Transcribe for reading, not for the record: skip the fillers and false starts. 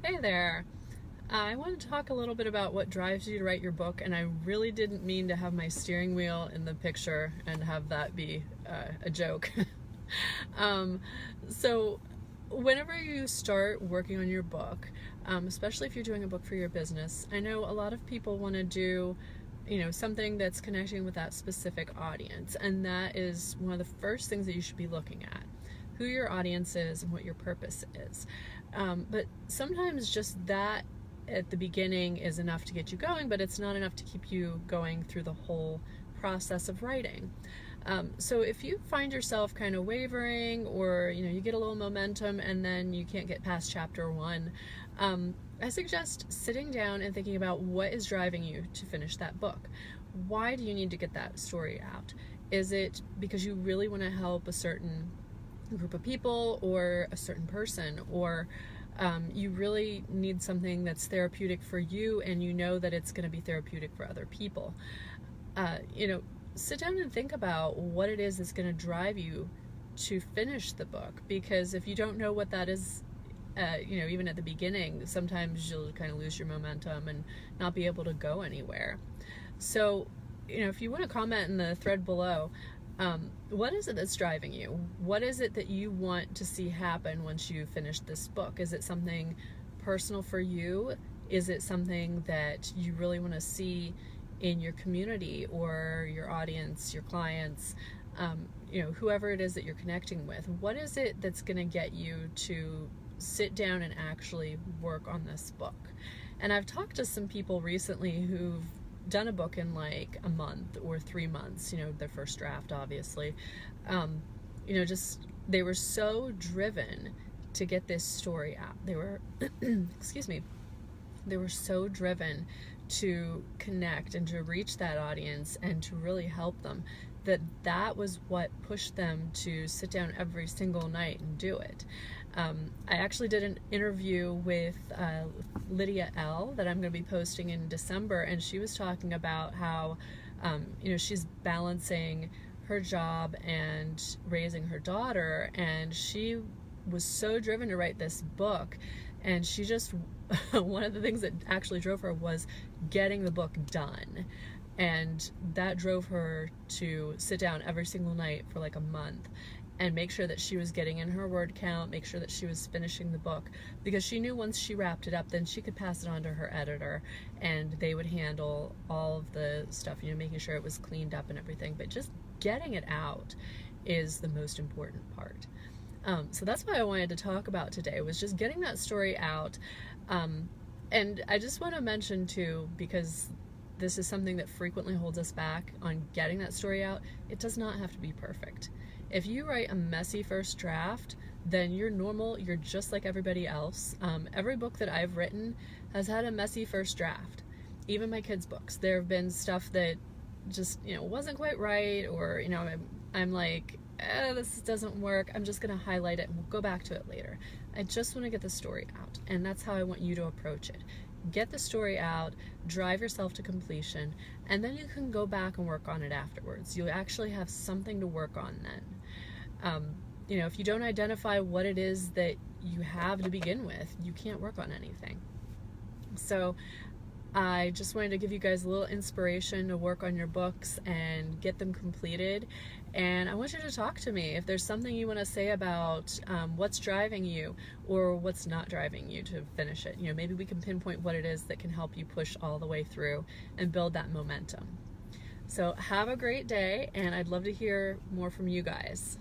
Hey there. I want to talk a little bit about what drives you to write your book, and I really didn't mean to have my steering wheel in the picture and have that be a joke. um, so, whenever you start working on your book, especially if you're doing a book for your business, I know a lot of people want to do something that's connecting with that specific audience, and that is one of the first things that you should be looking at: who your audience is and what your purpose is. But sometimes just that at the beginning is enough to get you going, but it's not enough to keep you going through the whole process of writing. So if you find yourself kind of wavering, or you get a little momentum and then you can't get past chapter one, I suggest sitting down and thinking about what is driving you to finish that book. Why do you need to get that story out? Is it because you really want to help a certain group of people or a certain person, or you really need something that's therapeutic for you and you know that it's going to be therapeutic for other people? Sit down and think about what it is that's going to drive you to finish the book, because if you don't know what that is, even at the beginning, sometimes you'll kind of lose your momentum and not be able to go anywhere. So, if you want to comment in the thread below, what is it that's driving you? What is it that you want to see happen once you finish this book? Is it something personal for you? Is it something that you really want to see in your community or your audience, your clients, whoever it is that you're connecting with? What is it that's going to get you to sit down and actually work on this book? And I've talked to some people recently who've done a book in like a month or 3 months, their first draft, obviously. They were so driven to get this story out. They were, excuse me, they were so driven to connect and to reach that audience and to really help them, that was what pushed them to sit down every single night and do it. I actually did an interview with Lydia L. that I'm going to be posting in December, and she was talking about how she's balancing her job and raising her daughter, and she was so driven to write this book, and she just one of the things that actually drove her was getting the book done. And that drove her to sit down every single night for like a month and make sure that she was getting in her word count, make sure that she was finishing the book, because she knew once she wrapped it up, then she could pass it on to her editor and they would handle all of the stuff, making sure it was cleaned up and everything. But just getting it out is the most important part. So that's what I wanted to talk about today, was just getting that story out. And I just want to mention too, because this is something that frequently holds us back on getting that story out, it does not have to be perfect. If you write a messy first draft, then you're normal, you're just like everybody else. Every book that I've written has had a messy first draft. Even my kids' books. There have been stuff that just, wasn't quite right, or, I'm like, this doesn't work, I'm just gonna highlight it and we'll go back to it later. I just want to get the story out, and that's how I want you to approach it. Get the story out, drive yourself to completion, and then you can go back and work on it afterwards. You'll actually have something to work on then. If you don't identify what it is that you have to begin with, you can't work on anything. So I just wanted to give you guys a little inspiration to work on your books and get them completed. And I want you to talk to me if there's something you want to say about what's driving you or what's not driving you to finish it. Maybe we can pinpoint what it is that can help you push all the way through and build that momentum. So have a great day, and I'd love to hear more from you guys.